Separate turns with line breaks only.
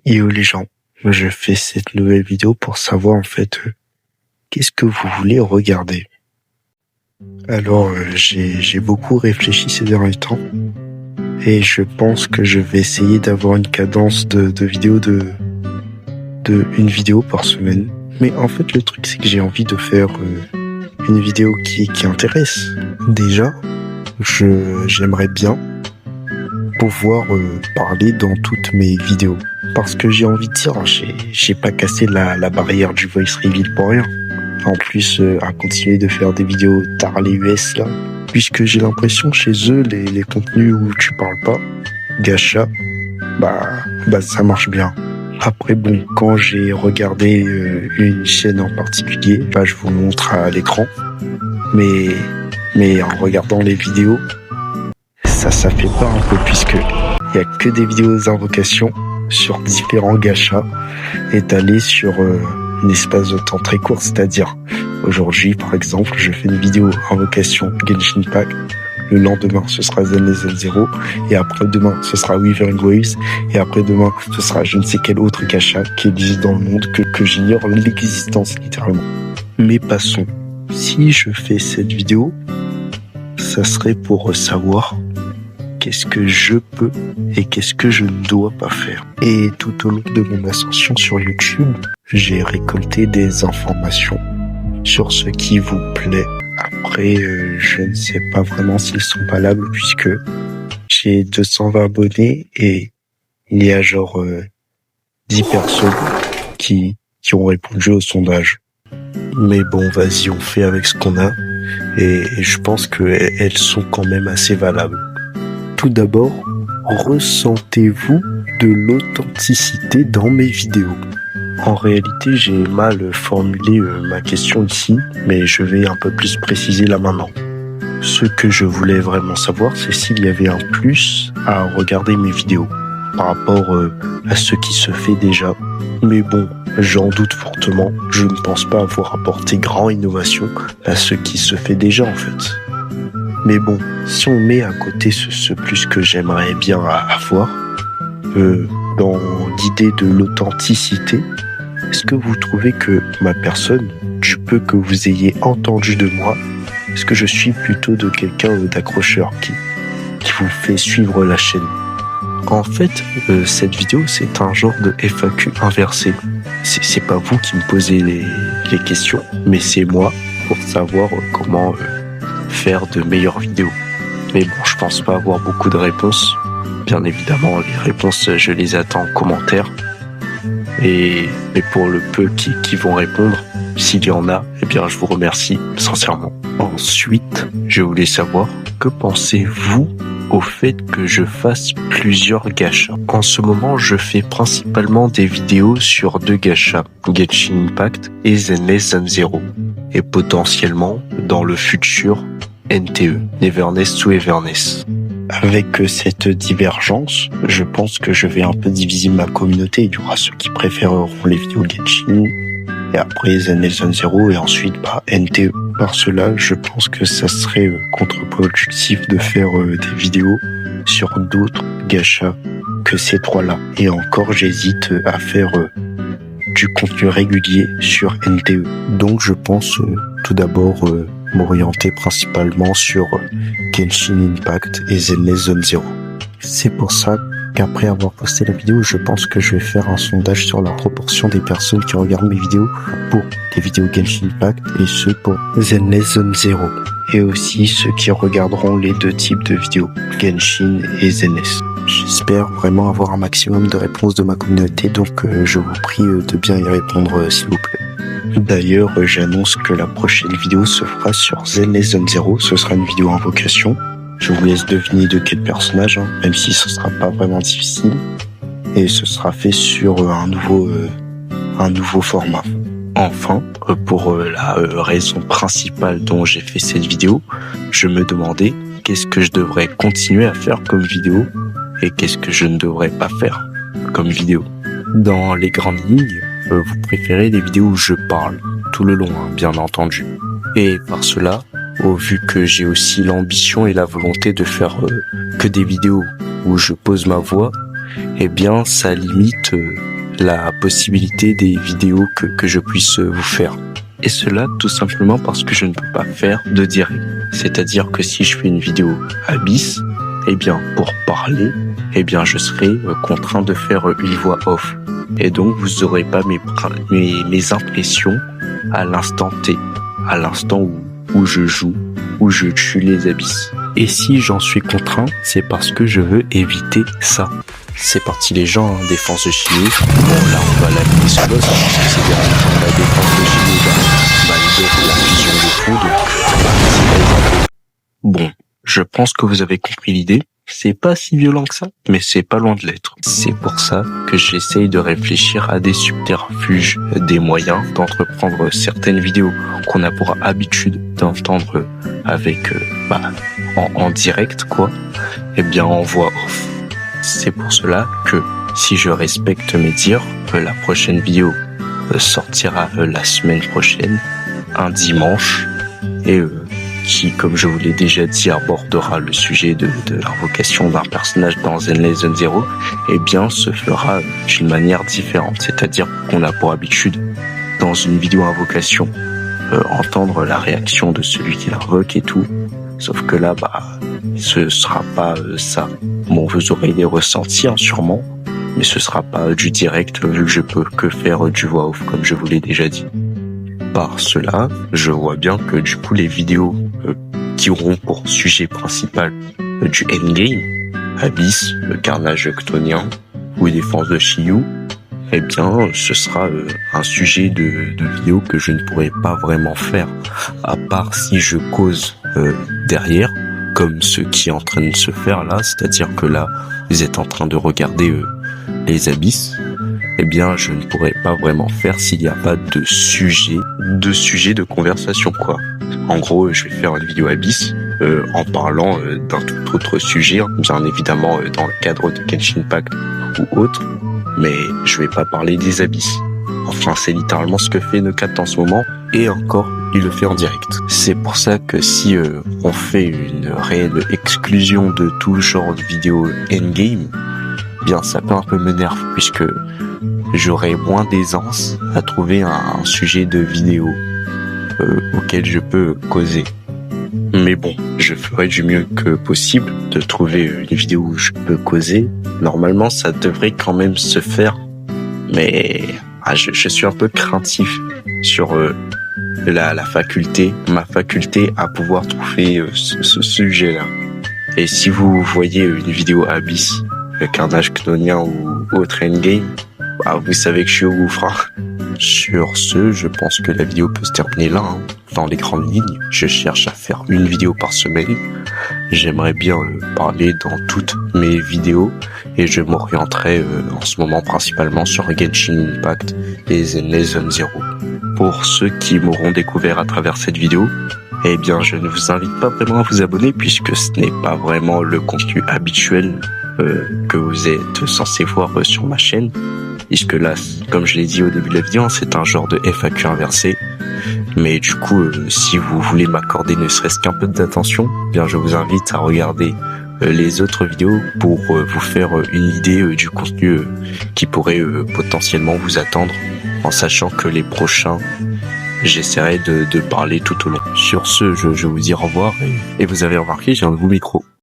Yo les gens, je fais cette nouvelle vidéo pour savoir en fait qu'est-ce que vous voulez regarder. Alors j'ai beaucoup réfléchi ces derniers temps et je pense que je vais essayer d'avoir une cadence de une vidéo par semaine. Mais en fait le truc c'est que j'ai envie de faire une vidéo qui intéresse. Déjà, j'aimerais bien pouvoir parler dans toutes mes vidéos. Parce que j'ai envie de dire, j'ai pas cassé la barrière du voice reveal pour rien. En plus, à continuer de faire des vidéos tard les US là, puisque j'ai l'impression chez eux, les contenus où tu parles pas, gacha, bah ça marche bien. Après bon, quand j'ai regardé une chaîne en particulier, je vous montre à l'écran, mais en regardant les vidéos, ça fait peur un peu puisque il y a que des vidéos d'invocation sur différents gachas étalés sur une espace de temps très court, c'est-à-dire aujourd'hui par exemple je fais une vidéo invocation Genshin Impact, le lendemain ce sera Zenless Zone Zero, et après demain ce sera Withering Waves, et après demain ce sera je ne sais quel autre gacha qui existe dans le monde que j'ignore l'existence littéralement. Mais passons, si je fais cette vidéo, ça serait pour savoir qu'est-ce que je peux et qu'est-ce que je ne dois pas faire. Et tout au long de mon ascension sur YouTube, j'ai récolté des informations sur ce qui vous plaît. Après, je ne sais pas vraiment s'ils sont valables puisque j'ai 220 abonnés et il y a genre 10 personnes qui ont répondu au sondage. Mais bon, vas-y, on fait avec ce qu'on a et je pense qu'elles sont quand même assez valables. Tout d'abord, ressentez-vous de l'authenticité dans mes vidéos? En réalité, j'ai mal formulé ma question ici, mais je vais un peu plus préciser là maintenant. Ce que je voulais vraiment savoir, c'est s'il y avait un plus à regarder mes vidéos par rapport à ce qui se fait déjà. Mais bon, j'en doute fortement, je ne pense pas avoir apporté grande innovation à ce qui se fait déjà en fait. Mais bon, si on met à côté ce plus que j'aimerais bien avoir, dans l'idée de l'authenticité, est-ce que vous trouvez que ma personne, du peu que vous ayez entendu de moi, est-ce que je suis plutôt de quelqu'un d'accrocheur qui vous fait suivre la chaîne? En fait, cette vidéo, c'est un genre de FAQ inversé. C'est pas vous qui me posez les questions, mais c'est moi pour savoir comment faire de meilleures vidéos. Mais bon, je pense pas avoir beaucoup de réponses. Bien évidemment, les réponses, je les attends en commentaire. Mais pour le peu qui vont répondre, s'il y en a, eh bien, je vous remercie sincèrement. Ensuite, je voulais savoir, que pensez-vous au fait que je fasse plusieurs gachas? En ce moment, je fais principalement des vidéos sur deux gachas, Genshin Impact et Zenless Zone Zero. Et potentiellement, dans le futur, NTE, Neverness to Everness. Avec cette divergence, je pense que je vais un peu diviser ma communauté. Il y aura ceux qui préféreront les vidéos Genshin, et après Zenless Zone Zero, et ensuite NTE. Par cela, je pense que ça serait contre-productif de faire des vidéos sur d'autres gachas que ces trois-là. Et encore, j'hésite à faire du contenu régulier sur NTE. Donc je pense tout d'abord m'orienter principalement sur Genshin Impact et Zenless Zone Zero. C'est pour ça qu'après avoir posté la vidéo, je pense que je vais faire un sondage sur la proportion des personnes qui regardent mes vidéos pour les vidéos Genshin Impact et ceux pour Zenless Zone Zero. Et aussi ceux qui regarderont les deux types de vidéos, Genshin et Zenless. J'espère vraiment avoir un maximum de réponses de ma communauté, donc je vous prie de bien y répondre s'il vous plaît. D'ailleurs, j'annonce que la prochaine vidéo se fera sur Zenless Zone Zero, ce sera une vidéo invocation. Je vous laisse deviner de quel personnage, même si ce sera pas vraiment difficile. Et ce sera fait sur un nouveau format. Enfin, pour la raison principale dont j'ai fait cette vidéo, je me demandais qu'est-ce que je devrais continuer à faire comme vidéo et qu'est-ce que je ne devrais pas faire comme vidéo. Dans les grandes lignes, vous préférez des vidéos où je parle tout le long, bien entendu. Et par cela, au vu que j'ai aussi l'ambition et la volonté de faire que des vidéos où je pose ma voix, eh bien ça limite la possibilité des vidéos que je puisse vous faire. Et cela tout simplement parce que je ne peux pas faire de direct. C'est-à-dire que si je fais une vidéo Abyss, eh bien pour parler, eh bien je serai contraint de faire une voix off. Et donc vous n'aurez pas mes impressions à l'instant T, à l'instant où je joue, où je tue les abysses. Et si j'en suis contraint, c'est parce que je veux éviter ça. C'est parti les gens, hein, défense de Chili. Bon là on va l'appeler ce boss, considérant que la défense de Chili la fusion de fou, donc bon, je pense que vous avez compris l'idée. C'est pas si violent que ça, mais c'est pas loin de l'être. C'est pour ça que j'essaye de réfléchir à des subterfuges, des moyens d'entreprendre certaines vidéos qu'on a pour habitude d'entendre avec, en direct, quoi, et bien en voix off. C'est pour cela que, si je respecte mes dires, la prochaine vidéo sortira la semaine prochaine, un dimanche, et qui, comme je vous l'ai déjà dit, abordera le sujet de l'invocation d'un personnage dans Zenless Zone Zero, eh bien, se fera d'une manière différente. C'est-à-dire qu'on a pour habitude, dans une vidéo invocation, entendre la réaction de celui qui l'invoque et tout. Sauf que là, ce sera pas ça. Bon, vous aurez des ressentis, hein, sûrement, mais ce sera pas du direct, vu que je peux que faire du voix off, comme je vous l'ai déjà dit. Par cela, je vois bien que du coup les vidéos qui auront pour sujet principal du endgame, Abyss, le carnage chtonien ou les défenses de Shiyu, eh bien ce sera un sujet de vidéo que je ne pourrai pas vraiment faire, à part si je cause derrière, comme ce qui est en train de se faire là, c'est-à-dire que là vous êtes en train de regarder les abysses. Eh bien, je ne pourrais pas vraiment faire s'il n'y a pas de sujet de conversation, quoi. En gros, je vais faire une vidéo Abyss en parlant d'un tout autre sujet, bien évidemment dans le cadre de Genshin Impact ou autre, mais je vais pas parler des abysses. Enfin, c'est littéralement ce que fait Nocat en ce moment, et encore, il le fait en direct. C'est pour ça que si on fait une réelle exclusion de tout genre de vidéo endgame, bien ça peut un peu m'énerver, puisque j'aurai moins d'aisance à trouver un sujet de vidéo auquel je peux causer. Mais bon, je ferai du mieux que possible de trouver une vidéo où je peux causer. Normalement, ça devrait quand même se faire, mais je suis un peu craintif sur ma faculté à pouvoir trouver ce sujet-là. Et si vous voyez une vidéo Abyss, le carnage chtonien ou autre endgame, vous savez que je suis au gouffre. Sur ce, je pense que la vidéo peut se terminer là, hein. Dans les grandes lignes, je cherche à faire une vidéo par semaine. J'aimerais bien parler dans toutes mes vidéos et je m'orienterai en ce moment principalement sur Genshin Impact et Zenless Zone Zero. Pour ceux qui m'auront découvert à travers cette vidéo, eh bien, je ne vous invite pas vraiment à vous abonner puisque ce n'est pas vraiment le contenu habituel que vous êtes censé voir sur ma chaîne. Puisque là, comme je l'ai dit au début de la vidéo, c'est un genre de FAQ inversé. Mais du coup, si vous voulez m'accorder ne serait-ce qu'un peu d'attention, bien je vous invite à regarder les autres vidéos pour vous faire une idée du contenu qui pourrait potentiellement vous attendre, en sachant que les prochains, j'essaierai de parler tout au long. Sur ce, je vous dis au revoir et vous avez remarqué, j'ai un nouveau micro.